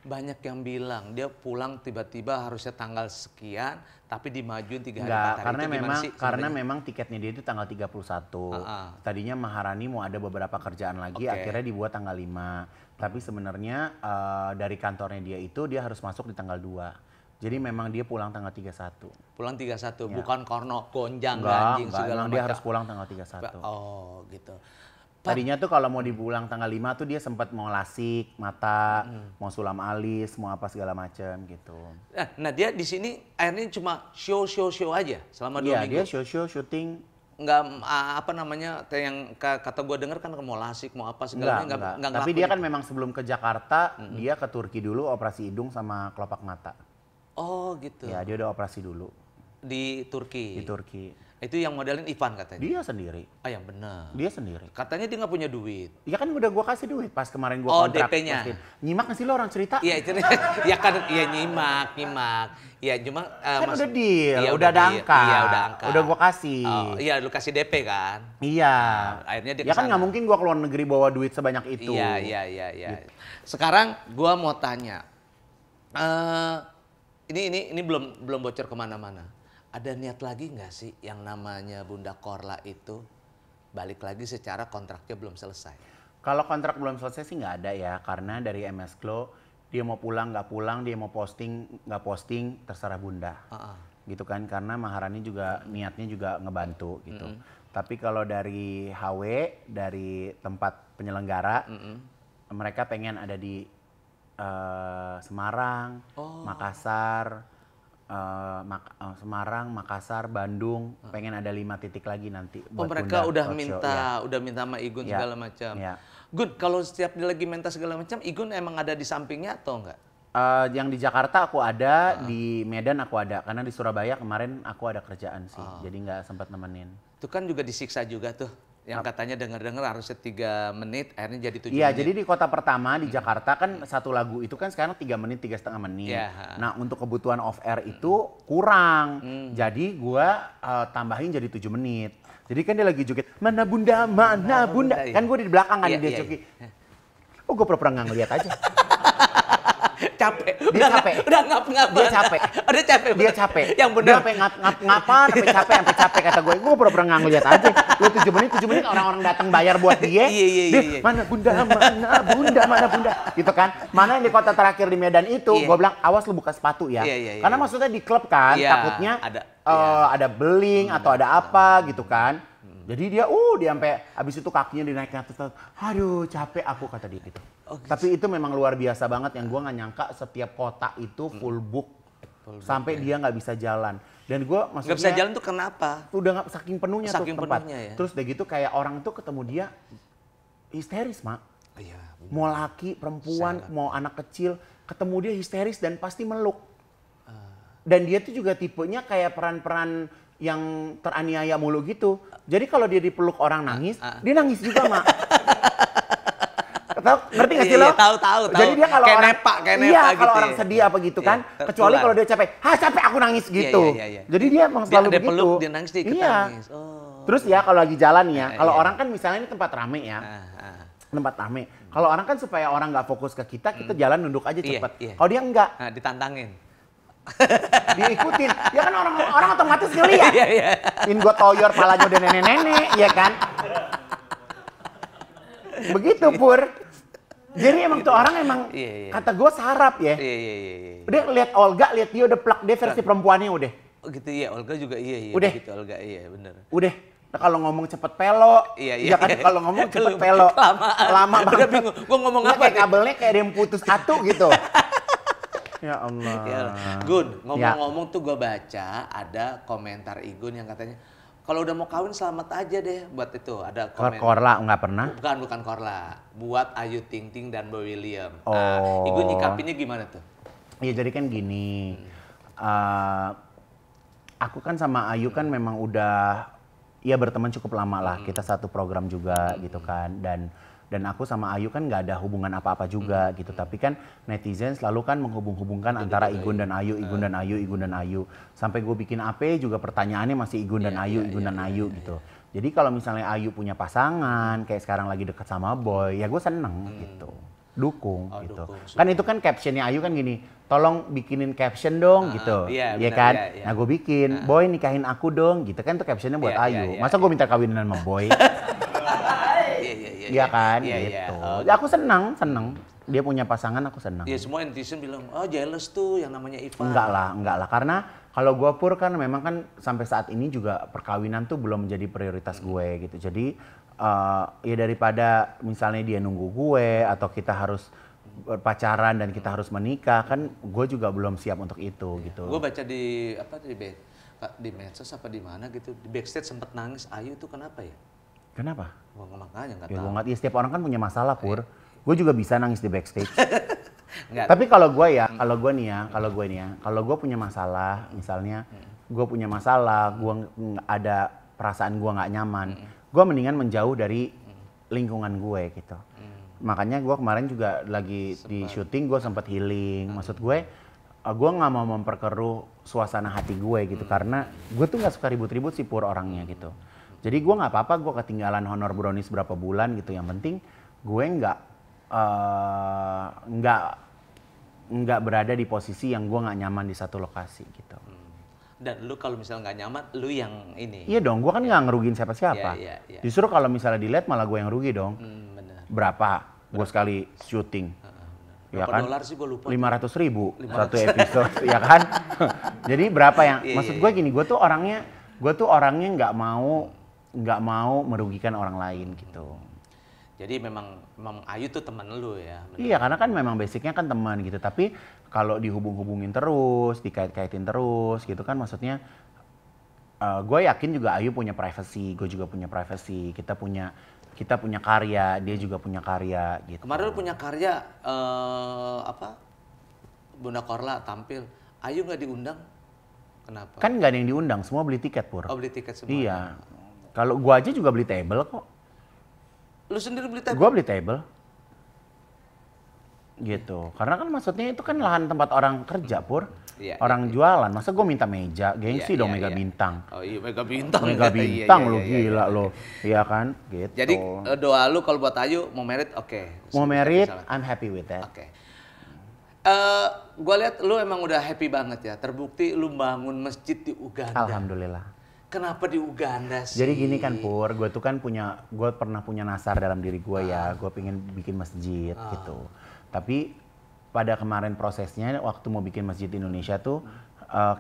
Banyak yang bilang dia pulang tiba-tiba harusnya tanggal sekian tapi dimajuin 3 hari 4 Enggak, hari. karena Itu gimana memang sih karena sebenarnya? memang tiketnya dia itu tanggal 31. Tadinya Maharani mau ada beberapa kerjaan lagi, Oke. akhirnya dibuat tanggal 5. Tapi sebenarnya dari kantornya dia itu dia harus masuk di tanggal 2. Jadi memang dia pulang tanggal 31. Pulang 31 bukan karena gonjang Enggak, ganjing enggak, segala emang macam. dia harus pulang tanggal 31. Oh, gitu. Tadinya tuh kalau mau dipulang tanggal 5 tuh dia sempat mau lasik mata, mau sulam alis, mau apa segala macam gitu. Nah, dia di sini akhirnya cuma show aja selama 2 Iya, minggu. dia show syuting. Nggak apa namanya yang kata gue denger kan mau lasik mau apa segala Enggak. nggak Tapi ngelakuin dia kan itu. memang sebelum ke Jakarta, dia ke Turki dulu operasi hidung sama kelopak mata. Oh gitu. Ya, dia udah operasi dulu Di Turki. di Turki. Itu yang modelin Ivan katanya. Dia sendiri. Ah yang benar. Dia sendiri. Katanya dia nggak punya duit. Ya kan udah gua kasih duit pas kemarin gua Oh, kontrak. DP-nya. postin. Nyimak nggak sih lo orang cerita? Iya itu ya kan iya nyimak. Iya cuma Kan udah deal, iya, udah ada deal. angka. Iya udah angka. Udah gua kasih. Oh, iya lu kasih DP kan. Iya. Akhirnya dia Ya kan kesana. nggak mungkin gua keluar negeri bawa duit sebanyak itu. Iya. Sekarang gua mau tanya. Ini belum bocor kemana-mana. Ada niat lagi nggak sih yang namanya Bunda Korla itu balik lagi secara kontraknya belum selesai? Kalau kontrak belum selesai sih nggak ada ya, karena dari MS Glow dia mau pulang nggak pulang, dia mau posting nggak posting, terserah Bunda. Gitu kan, karena Maharani juga niatnya juga ngebantu gitu. Tapi kalau dari HW, dari tempat penyelenggara, mereka pengen ada di Semarang, Makassar, Semarang, Makassar, Bandung, pengen ada 5 titik lagi nanti. Oh buat mereka Bunda udah Roadshow, udah minta sama Igun Ya. segala macam. Ya. Gun, kalau setiap dia lagi minta segala macam, Igun emang ada di sampingnya atau enggak? Yang di Jakarta aku ada, di Medan aku ada, karena di Surabaya kemarin aku ada kerjaan sih, jadi nggak sempat nemenin. Itu kan juga disiksa juga tuh. Yang katanya dengar-dengar harusnya 3 menit, akhirnya jadi 7 Iya, menit. jadi di kota pertama di Jakarta kan satu lagu itu kan sekarang 3 menit, 3,5 menit. Iya. Nah untuk kebutuhan off air itu kurang, jadi gua tambahin jadi 7 menit. Jadi kan dia lagi joget, mana bunda, iya. kan gue di belakang kan Iya, dia iya, joget. Oh gue pura-pura nggak ngeliat aja. Capek. Dia capek. Udah ngap-ngapan. Dia capek. Udah capek. Dia capek. Yang Dia benar. sampai ngapan, sampai capek kata gue. Gue pura-pura nggak ngeliat aja. Lu 7 menit orang-orang datang bayar buat dia. Iya. Dia, mana bunda. Gitu kan. Mana yang di kota terakhir di Medan itu, Iya. gue bilang awas lu buka sepatu ya. Iya. Karena maksudnya di klub kan, Iya, takutnya ada- ada beling atau ada apa gitu kan. Jadi dia sampai habis itu kakinya dinaikin atas. Aduh capek aku kata dia gitu. Oh, gitu. Tapi itu memang luar biasa banget yang gue nggak nyangka setiap kota itu full book. Sampai dia nggak bisa jalan. Dan gue maksudnya Nggak bisa jalan tuh kenapa? udah nggak saking penuhnya Saking tuh tempat. penuhnya ya. Terus udah gitu kayak orang tuh ketemu dia histeris, Mak. Iya. Mau laki, perempuan, mau anak kecil, ketemu dia histeris dan pasti meluk. Dan dia tuh juga tipenya kayak peran-peran yang teraniaya mulu gitu. Jadi kalau dia dipeluk orang nangis, dia nangis juga, Mak. Ngerti gak sih Iya, lo? tahu. Jadi dia kalau kayak orang nepa iya, gitu kalau ya. orang sedih apa gitu kan, Iya, kecuali tertular. kalau dia capek, capek aku nangis gitu. Iya. Jadi dia emang Dia selalu ada begitu. peluk, dia nangis, dia ikut iya. nangis. Oh. Terus ya kalau lagi jalan ya, kalau Iya. orang kan misalnya ini tempat rame ya. tempat rame. Kalau orang kan supaya orang nggak fokus ke kita jalan nunduk aja cepet. Kalau dia enggak. Nah, ditantangin. Diikutin. Ya kan orang otomatis ngeliat. In gue toyor palanya udah nenek-nenek, ya kan? Begitu Pur. Jadi emang tuh orang emang kata gue sarap ya. Udah lihat Olga, lihat dia udah plak, dia versi perempuannya udah. Oh gitu ya, Olga juga iya. Udah. Gitu Olga iya bener. Udah. Nah, kalau ngomong cepet pelo, ya kan kalau ngomong cepet pelo. Lama banget. Udah bingung, gue ngomong apa? Kayak kabelnya kayak ada yang putus satu gitu. Ya Allah. Ya, Gun, ngomong-ngomong tuh gue baca ada komentar Igun yang katanya kalau udah mau kawin selamat aja deh buat itu. Ada komen. Korla nggak pernah? Bukan Korla. Buat Ayu Ting Ting dan Boy William. Nah, Igun nyikapinnya gimana tuh? Iya jadi kan gini. Aku kan sama Ayu kan memang udah ya berteman cukup lama lah. Kita satu program juga gitu kan. Dan aku sama Ayu kan nggak ada hubungan apa-apa juga gitu. Tapi kan netizen selalu kan menghubung-hubungkan antara Igun dan Ayu, Igun dan Ayu, Igun dan Ayu. Sampai gue bikin AP juga pertanyaannya masih Igun dan Ayu, Igun dan Ayu gitu. Jadi kalau misalnya Ayu punya pasangan, kayak sekarang lagi deket sama Boy, ya gue seneng gitu. Dukung gitu. Kan itu kan captionnya Ayu kan gini, tolong bikinin caption dong gitu. Iya kan? Nah gue bikin, Boy nikahin aku dong gitu kan, itu captionnya buat Ayu. Masa gue minta kawinan sama Boy? Iya kan, gitu. Ya aku senang. Dia punya pasangan, aku senang. Ya semua netizen bilang, oh jealous tuh yang namanya Ivan. Enggak lah. Karena kalau gue Pur kan memang kan sampai saat ini juga perkawinan tuh belum menjadi prioritas gue gitu. Jadi ya daripada misalnya dia nunggu gue atau kita harus pacaran dan kita harus menikah, kan gue juga belum siap untuk itu gitu. Gue baca di medsos apa di mana gitu, di backstage sempet nangis Ayu tuh kenapa ya? Kenapa? Makanya nggak ya, tahu. Ya setiap orang kan punya masalah Pur. Gue juga bisa nangis di backstage. Tapi kalau gue kalau gue punya masalah, misalnya gue punya masalah, gue ada perasaan gue nggak nyaman, gue mendingan menjauh dari lingkungan gue gitu. Makanya gue kemarin juga lagi di syuting, gue sempat healing. Maksud gue nggak mau memperkeruh suasana hati gue gitu, karena gue tuh nggak suka ribut-ribut sih Pur orangnya gitu. Jadi gue nggak apa-apa, gue ketinggalan honor brownies berapa bulan gitu. Yang penting gue nggak berada di posisi yang gue nggak nyaman di satu lokasi gitu. Dan lu kalau misalnya nggak nyaman, lu yang ini. Iya dong, gue kan nggak ngerugiin siapa-siapa. Justru kalau misalnya dilihat malah gue yang rugi dong. Bener. Berapa? Gue sekali syuting. Ya kan? $5 sih gue lupa. 500.000 satu episode, ya kan? Jadi berapa yang? Maksud gue gini, gue tuh orangnya nggak mau merugikan orang lain gitu. Jadi memang Ayu tuh teman lu ya? Bener. Iya, karena kan memang basicnya kan teman gitu. Tapi kalau dihubung-hubungin terus, dikait-kaitin terus gitu kan, maksudnya gue yakin juga Ayu punya privacy, gue juga punya privacy. Kita punya karya, dia juga punya karya gitu. Kemarin lu punya karya Bunda Korla tampil, Ayu nggak diundang? Kenapa? Kan nggak ada yang diundang, semua beli tiket Pur. Oh beli tiket semua? Iya. Kalau gue aja juga beli table kok. Lu sendiri beli table? Gue beli table. Gitu. Karena kan maksudnya itu kan lahan tempat orang kerja Pur. Orang jualan. Masa gue minta meja? Gengsi dong Mega Bintang. Oh iya Mega Bintang. Mega Bintang lu gila lo. Iya kan? Gitu. Jadi doa lu kalau buat Ayu mau merit oke. Mau merit, I'm happy with that. Oke. Gue lihat lu emang udah happy banget ya. Terbukti lu bangun masjid di Uganda. Alhamdulillah. Kenapa di Uganda sih? Jadi gini kan Pur, gue pernah punya nasar dalam diri gue ya, gue pengen bikin masjid gitu. Tapi pada kemarin prosesnya, waktu mau bikin masjid di Indonesia tuh,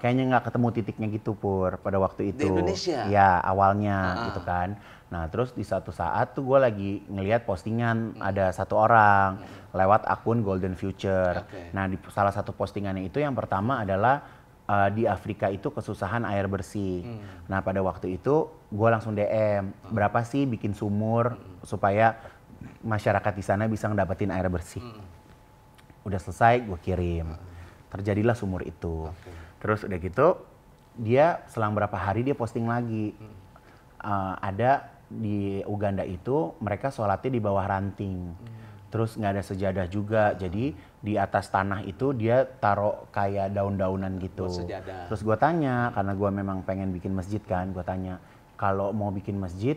kayaknya nggak ketemu titiknya gitu Pur, pada waktu itu. Di Indonesia? Ya, awalnya gitu kan. Nah terus di satu saat tuh gue lagi ngelihat postingan ada satu orang lewat akun Golden Future. Nah di salah satu postingannya itu yang pertama adalah, di Afrika itu kesusahan air bersih. Nah pada waktu itu gue langsung DM, berapa sih bikin sumur supaya masyarakat di sana bisa ngedapetin air bersih. Udah selesai gue kirim, terjadilah sumur itu. Terus udah gitu dia selang berapa hari dia posting lagi, ada di Uganda itu mereka sholatnya di bawah ranting. Terus nggak ada sejadah juga, jadi di atas tanah itu dia taruh kayak daun-daunan gitu. Terus gue tanya, karena gue memang pengen bikin masjid kan, gue tanya, kalau mau bikin masjid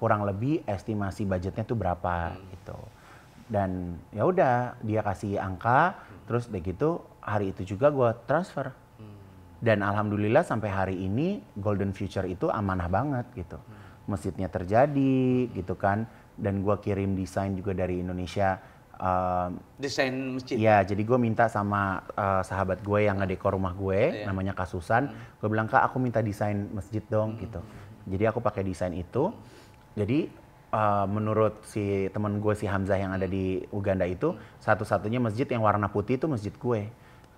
kurang lebih estimasi budgetnya tuh berapa gitu. Dan ya udah dia kasih angka, terus begitu hari itu juga gue transfer. Dan alhamdulillah sampai hari ini Golden Future itu amanah banget gitu. Masjidnya terjadi gitu kan, dan gue kirim desain juga dari Indonesia. Desain masjid? Ya, jadi gue minta sama sahabat gue yang ngedekor rumah gue, namanya Kak Susan. Gue bilang, Kak aku minta desain masjid dong gitu. Jadi aku pakai desain itu. Jadi menurut si teman gue si Hamzah yang ada di Uganda itu, satu-satunya masjid yang warna putih itu masjid gue.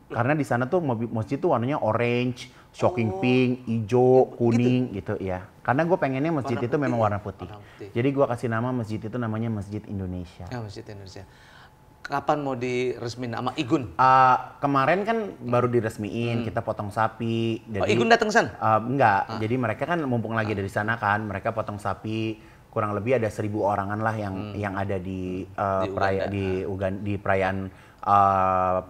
Karena di sana tuh masjid tuh warnanya orange, shocking pink, hijau, kuning gitu ya. Karena gue pengennya masjid itu memang warna putih. Jadi gue kasih nama masjid itu namanya Masjid Indonesia. Masjid Indonesia. Kapan mau diresmiin sama Igun? Kemarin kan baru diresmiin, kita potong sapi. Jadi, Igun datang sana? Enggak, jadi mereka kan mumpung lagi dari sana kan, mereka potong sapi. Kurang lebih ada 1.000 orangan lah yang ada di perayaan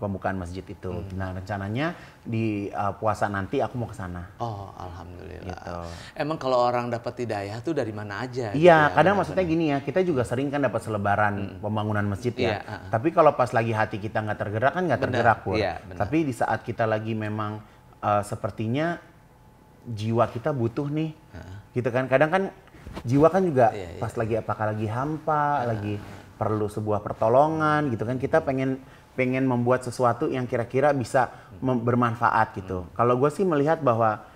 pembukaan masjid itu. Nah rencananya di puasa nanti aku mau ke sana. Oh alhamdulillah. Gitu. Emang kalau orang dapat hidayah tuh dari mana aja? Iya, gitu ya, kadang maksudnya gini ya, kita juga sering kan dapat selebaran pembangunan masjid ya. Iya, Tapi kalau pas lagi hati kita nggak tergerak kan nggak tergerak pun. Iya, Tapi di saat kita lagi memang sepertinya jiwa kita butuh nih, gitu kan. Kadang kan jiwa kan juga pas lagi apakah lagi hampa, lagi perlu sebuah pertolongan gitu kan, kita pengen membuat sesuatu yang kira-kira bisa bermanfaat gitu. Kalau gue sih melihat bahwa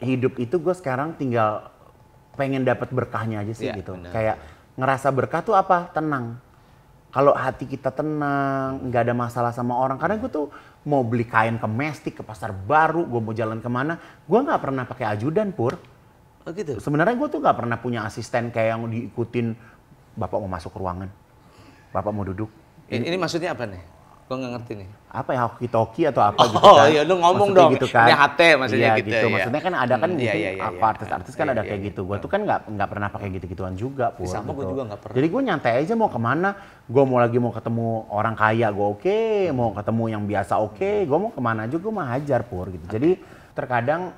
hidup itu gue sekarang tinggal pengen dapat berkahnya aja sih gitu. Bener. Kayak ngerasa berkah tuh apa? Tenang. Kalau hati kita tenang, nggak ada masalah sama orang. Karena gue tuh mau beli kain ke Mestik, ke pasar baru, gue mau jalan kemana, gue nggak pernah pakai ajudan Pur. Oh gitu? Sebenarnya gue tuh nggak pernah punya asisten kayak yang diikutin, bapak mau masuk ruangan, bapak mau duduk. Ini maksudnya apa nih? Gue nggak ngerti nih. Apa ya, hoki-toki atau apa gitu kan? Oh iya, lu ngomong dong. Gitu kan. Ini HT maksudnya gitu. Iya. Maksudnya kan ada kan artis-artis kan ada kayak gitu. Gue tuh kan nggak pernah pakai gitu-gituan juga Pur. Sama gitu. gue juga nggak pernah. Jadi gue nyantai aja mau kemana. Gue mau ketemu orang kaya gue oke. Mau ketemu yang biasa oke. Gue mau kemana aja gue mau hajar Pur gitu. Jadi terkadang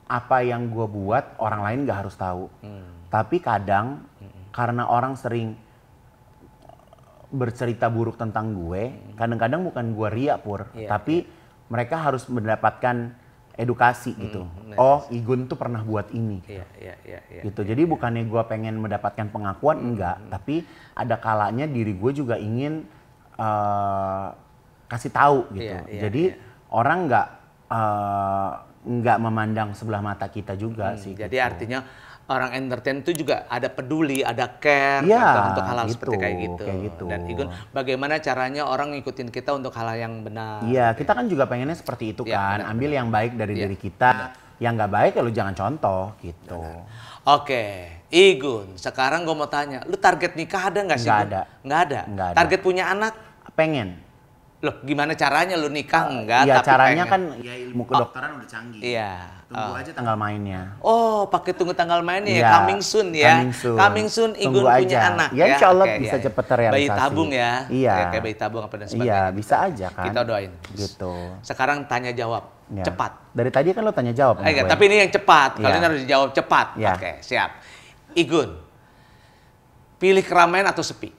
apa yang gue buat orang lain nggak harus tahu. Tapi kadang karena orang sering bercerita buruk tentang gue, kadang-kadang bukan gue riak Pur, tapi mereka harus mendapatkan edukasi gitu. Oh, Igun tuh pernah buat ini. Gitu. Jadi bukannya gue pengen mendapatkan pengakuan, enggak, tapi ada kalanya diri gue juga ingin kasih tahu gitu. Jadi orang nggak memandang sebelah mata kita juga sih. Jadi gitu. artinya orang entertain itu juga ada peduli, ada care untuk hal-hal gitu, seperti kayak gitu. Dan Igun, bagaimana caranya orang ngikutin kita untuk hal yang benar? Iya, kita kan juga pengennya seperti itu kan. Ambil yang baik dari diri kita, yang nggak baik ya lu jangan contoh gitu. Oke, Igun, sekarang gue mau tanya, lu target nikah ada nggak sih? Nggak ada. Nggak ada? Nggak ada. Target punya anak? Pengen. Loh, gimana caranya lu nikah? Enggak, Iya, tapi caranya pengen. kan ya ilmu kedokteran udah canggih. Iya. Tunggu aja tanggal mainnya. Oh, pakai tunggu tanggal mainnya ya, Iya, coming soon ya. coming soon. Igun Tunggu punya aja. anak Ya, insya Allah bisa iya. cepet terrealisasi. Bayi tabung ya. Iya. Ya, kayak bayi tabung apa dan sebagainya. Iya, bisa aja kan. Kita doain. Gitu. Sekarang tanya jawab, Ya. cepat. Dari tadi kan lo tanya jawab sama gue. Tapi ini yang cepat. Iya. Kalian harus dijawab cepat. Iya. Oke, siap. Igun, pilih keramaian atau sepi?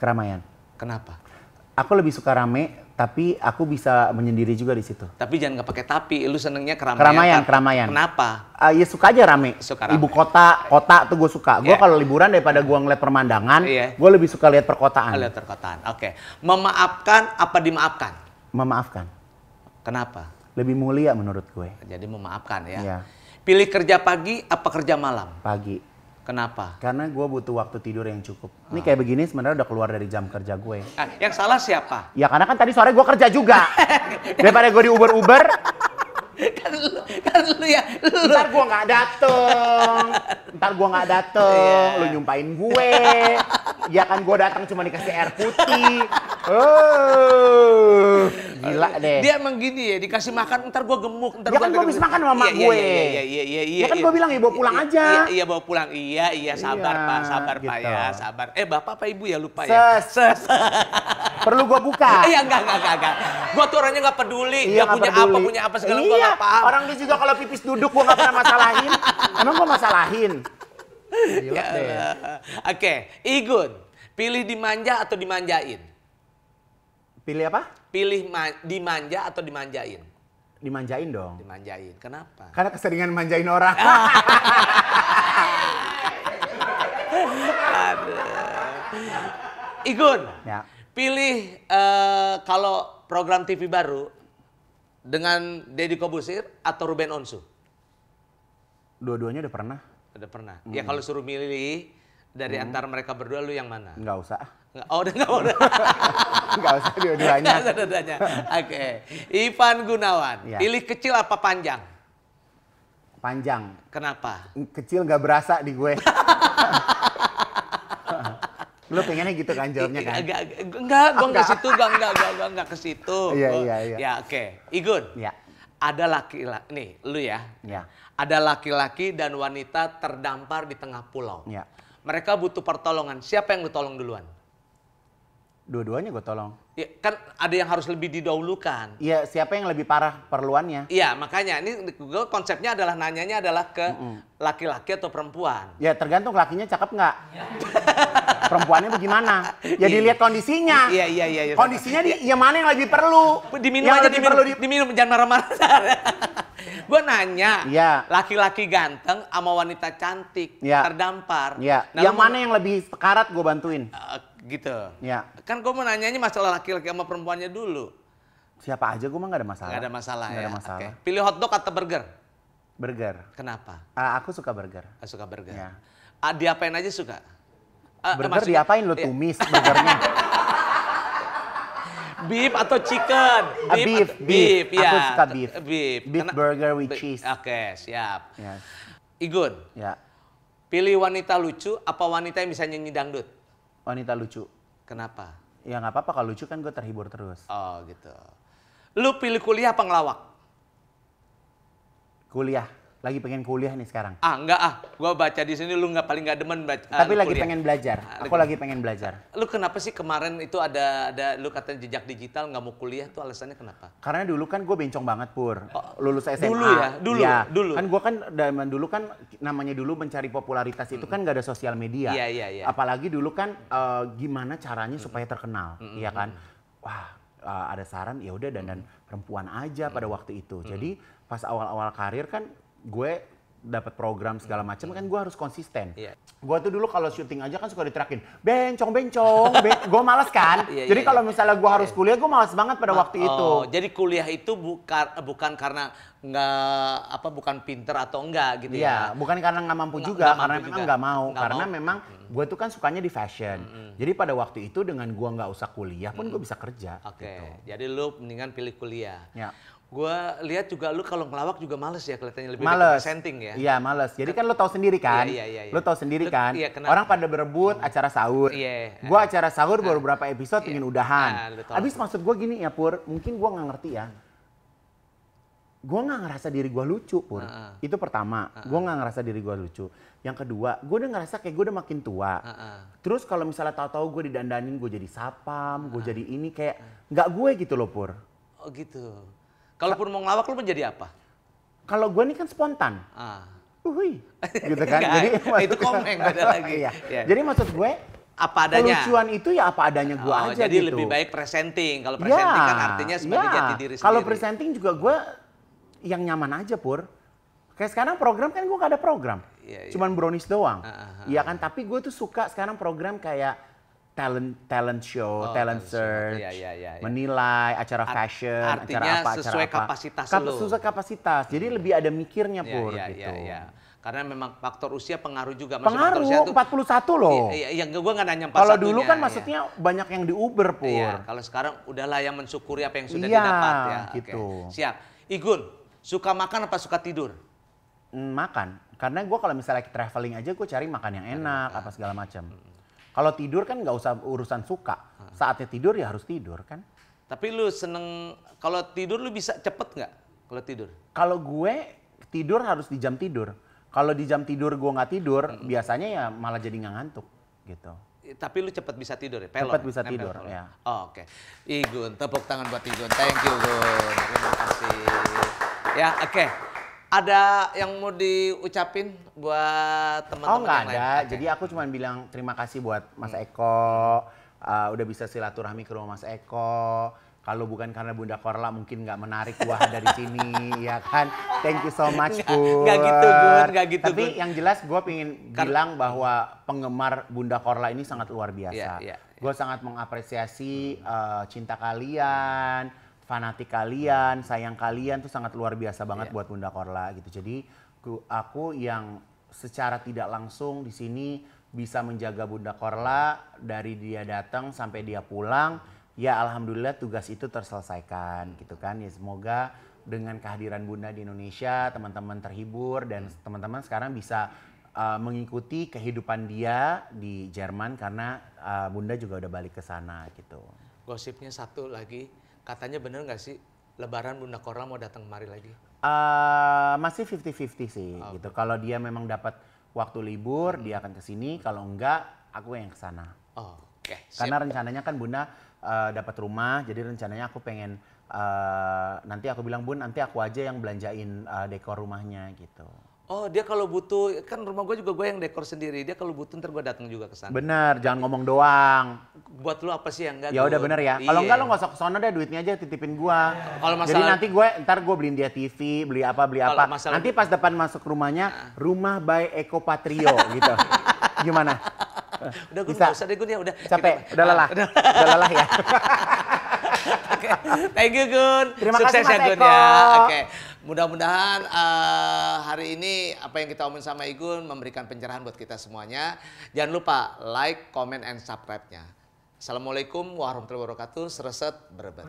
Keramaian. Kenapa? Aku lebih suka rame, tapi aku bisa menyendiri juga di situ. Tapi jangan nggak pakai tapi. Lu senengnya keramaian. Keramaian. Kenapa? Ya suka aja rame. Suka rame. Ibu kota tuh gue suka. Gue kalau liburan daripada gue ngeliat permandangan, gue lebih suka lihat perkotaan. Lihat perkotaan. Oke. Memaafkan apa dimaafkan? Memaafkan. Kenapa? Lebih mulia menurut gue. Jadi memaafkan ya. Iya. Pilih kerja pagi apa kerja malam? Pagi. Kenapa? Karena gue butuh waktu tidur yang cukup. Ini kayak begini sebenarnya udah keluar dari jam kerja gue. Yang salah siapa? Ya karena kan tadi sore gue kerja juga. Daripada gue di Uber. kan lu ya. Ntar gue nggak dateng. Lu nyumpain gue. Ya kan gue datang cuma dikasih air putih. Gila deh. Dia emang gini ya, dikasih makan ntar gue gemuk. Ntar Ya kan gue habis makan sama mak gue. Iya. Ya kan gue bilang ya bawa pulang aja. Iya bawa pulang. Iya sabar Iya, Pak, sabar gitu. Pak ya, sabar. Bapak apa Ibu ya lupa ya. Ses. Perlu gue buka? Iya, enggak. Gua tuh orangnya nggak peduli. Iya, Dia punya apa segala gua iya, nggak paham. orang dia juga kalau pipis duduk gua nggak pernah masalahin. Emang gua masalahin? Gila deh. Oke, Igun. Pilih dimanja atau dimanjain? Pilih apa? Dimanja atau dimanjain? Dimanjain dong. Dimanjain. Kenapa? Karena keseringan manjain orang. Igun. Ya. Pilih kalau program TV baru dengan Deddy Kobusir atau Ruben Onsu? Dua-duanya udah pernah. Udah pernah. Ya kalau suruh milih dari antara mereka berdua lu yang mana? Nggak usah. Oh, udah nggak udah. Nggak usah dua-duanya. Dua-duanya. Oke. Ivan Gunawan. Ya. Pilih kecil apa panjang? Panjang. Kenapa? Kecil nggak berasa di gue. Lu pengennya gitu kan jawabnya kan? Enggak, gua nggak ke situ, gua nggak ke situ. Iya. Ya, oke. Igun. Iya. Ada laki-laki, nih, lu ya. Iya. Ada laki-laki dan wanita terdampar di tengah pulau. Iya. Mereka butuh pertolongan. Siapa yang lu tolong duluan? Dua-duanya gue tolong. Ya, kan ada yang harus lebih didahulukan. Iya, siapa yang lebih parah perluannya? Iya, makanya ini gue konsepnya adalah nanyanya adalah ke laki-laki atau perempuan. Ya tergantung lakinya cakep nggak. Perempuannya bagaimana? Ya dilihat kondisinya. Iya. Kondisinya yang mana yang lebih perlu? Diminum yang aja, lebih perlu diminum, jangan marah-marah. Gue nanya, Iya. laki-laki ganteng sama wanita cantik Iya. terdampar. Ya, Nah, yang mana yang lebih sekarat gue bantuin. Gitu. Ya. Kan gue mau nanyanya masalah laki-laki sama perempuannya dulu. Siapa aja gue mah nggak ada masalah. Nggak ada masalah Nggak ya. ada masalah. Oke. Pilih hotdog atau burger? Burger. Kenapa? Aku suka burger. Suka burger. Ya. Diapain aja suka? Burger maksudnya- diapain lu iya. tumis burgernya? Beef atau chicken? Beef. ya. Aku suka beef. Beef. Beef burger with cheese. Oke, siap. Yes. Igun, Ya. pilih wanita lucu apa wanita yang bisa nyanyi dangdut? Wanita lucu. Kenapa? Ya nggak apa-apa kalau lucu kan gue terhibur terus. Oh gitu. Lu pilih kuliah apa ngelawak? Kuliah. Lagi pengen kuliah nih sekarang. Enggak gua baca di sini lu paling nggak demen baca. Tapi lagi kuliah. pengen belajar. Aku lagi pengen belajar. Lu kenapa sih kemarin itu ada lu katanya jejak digital nggak mau kuliah tuh alasannya kenapa? Karena dulu kan gue bencong banget Pur. Lulus SMA. Dulu ya? Dulu. Kan gue kan zaman dulu kan namanya dulu mencari popularitas itu kan gak ada sosial media. Iya. Apalagi dulu kan gimana caranya supaya terkenal, iya kan? Wah, ada saran ya udah dandan perempuan aja pada waktu itu. Jadi pas awal-awal karir kan gue dapat program segala macam kan gue harus konsisten. Iya. Gue tuh dulu kalau syuting aja kan suka diterakin bencong, gue males kan. Iya, Jadi iya, kalau misalnya gue harus kuliah gue males banget pada waktu itu. Jadi kuliah itu bukan karena bukan pinter atau enggak gitu Iya, ya. bukan karena nggak mampu juga, nggak karena mampu memang juga. nggak mau. Nggak Karena mau. memang gue tuh kan sukanya di fashion. Jadi pada waktu itu dengan gue nggak usah kuliah pun gue bisa kerja. Oke. Gitu. Jadi lu mendingan pilih kuliah. Ya. Gua lihat juga lu kalau ngelawak juga males ya kelihatannya lebih Males. presenting ya. Iya, males. Jadi kan lo tahu sendiri kan? Iya. Lo tahu sendiri kan? Iya, kenapa? Orang pada berebut acara sahur. Iya. Gue acara sahur baru berapa episode ingin udahan. lu tahu. Habis maksud gue gini ya Pur, mungkin gue nggak ngerti ya. Gue nggak ngerasa diri gue lucu Pur. Itu pertama, gue nggak ngerasa diri gue lucu. Yang kedua, gue udah ngerasa kayak gue udah makin tua. Terus kalau misalnya tahu-tahu gue didandanin, gue jadi sapam, gue jadi ini kayak nggak gue gitu loh Pur. Oh gitu. Kalaupun mau ngelawak lu menjadi apa? Kalau gue nih kan spontan. Uhui, gitu kan. Enggak, Jadi itu komeng beda lagi. Iya. Iya. Jadi maksud gue Apa adanya. kelucuan itu ya apa adanya gue aja jadi gitu. lebih baik presenting. Kalau presenting kan artinya sebagai jati diri sendiri. Kalau presenting juga gue yang nyaman aja Pur. Kayak sekarang program kan gue gak ada program. Iya. Cuman brownies doang. Iya kan, tapi gue tuh suka sekarang program kayak talent show, talent search, Iya. menilai acara fashion, artinya acara apa, sesuai acara apa. kapasitas lu. Sesuai kapasitas. Jadi lebih ada mikirnya Pur Iya, gitu. iya. Karena memang faktor usia pengaruh juga. Pengaruh, Faktor usia 41 loh. Iya, gue nggak nanya 41. Kalau dulu kan maksudnya banyak yang di Uber Pur. Iya, kalau sekarang udahlah yang mensyukuri apa yang sudah Iya, didapat ya. gitu. Oke. Siap. Igun, suka makan apa suka tidur? Makan. Karena gue kalau misalnya traveling aja gue cari makan yang enak, apa segala macam. Kalau tidur kan nggak usah urusan suka. Saatnya tidur ya harus tidur kan. Tapi lu seneng, kalau tidur lu bisa cepet nggak kalau tidur? Kalau gue tidur harus di jam tidur. Kalau di jam tidur gue nggak tidur, biasanya ya malah jadi nggak ngantuk gitu. Tapi lu cepat bisa tidur ya? Cepat bisa tidur, ya. Oh, oke. Igun, tepuk tangan buat Igun. Thank you, Gun. Terima kasih. Ya, oke. Ada yang mau diucapin buat teman-teman nggak yang lain? ada. Okay. Jadi aku cuma bilang terima kasih buat Mas Eko. Udah bisa silaturahmi ke rumah Mas Eko. Kalau bukan karena Bunda Korla mungkin nggak menarik gua dari sini, ya kan? Thank you so much, Bun. Nggak gitu, Bun. Nggak gitu, Tapi Bun. yang jelas gua pengen bilang bahwa penggemar Bunda Korla ini sangat luar biasa. Gue sangat mengapresiasi cinta kalian, fanatik kalian, sayang kalian tuh sangat luar biasa banget buat Bunda Korla gitu. Jadi aku yang secara tidak langsung di sini bisa menjaga Bunda Korla dari dia datang sampai dia pulang. Ya alhamdulillah tugas itu terselesaikan gitu kan. Ya semoga dengan kehadiran Bunda di Indonesia teman-teman terhibur dan teman-teman sekarang bisa mengikuti kehidupan dia di Jerman karena Bunda juga udah balik ke sana gitu. Gosipnya satu lagi, katanya bener nggak sih Lebaran Bunda Korla mau datang kemari lagi? Masih 50-50 sih gitu. Kalau dia memang dapat waktu libur dia akan ke sini, kalau enggak aku yang ke sana. Oke. Karena rencananya kan Bunda dapat rumah, jadi rencananya aku pengen nanti aku bilang Bun, nanti aku aja yang belanjain dekor rumahnya gitu. Oh dia kalau butuh, kan rumah gue juga gue yang dekor sendiri. Dia kalau butuh ntar gue datang juga ke sana. Bener, jangan ngomong doang. Buat lu apa sih yang enggak? Ya udah bener ya. Kalau enggak lo nggak usah kesana deh, duitnya aja titipin gua. Kalau masalah, jadi nanti ntar gue beliin dia TV, beli apa. Masalah, nanti pas depan masuk rumahnya, rumah by Eko Patrio gitu. Gimana? Udah Gun, nggak usah deh Gun ya udah. Capek, udah lelah. Udah lelah ya. Oke, thank you Gun. Terima Sukses kasih Mas ya Gun Eko. ya. Oke, mudah-mudahan hari ini apa yang kita omongin sama Igun memberikan pencerahan buat kita semuanya. Jangan lupa like, comment, and subscribe-nya. Assalamualaikum warahmatullahi wabarakatuh. Sereset berbet.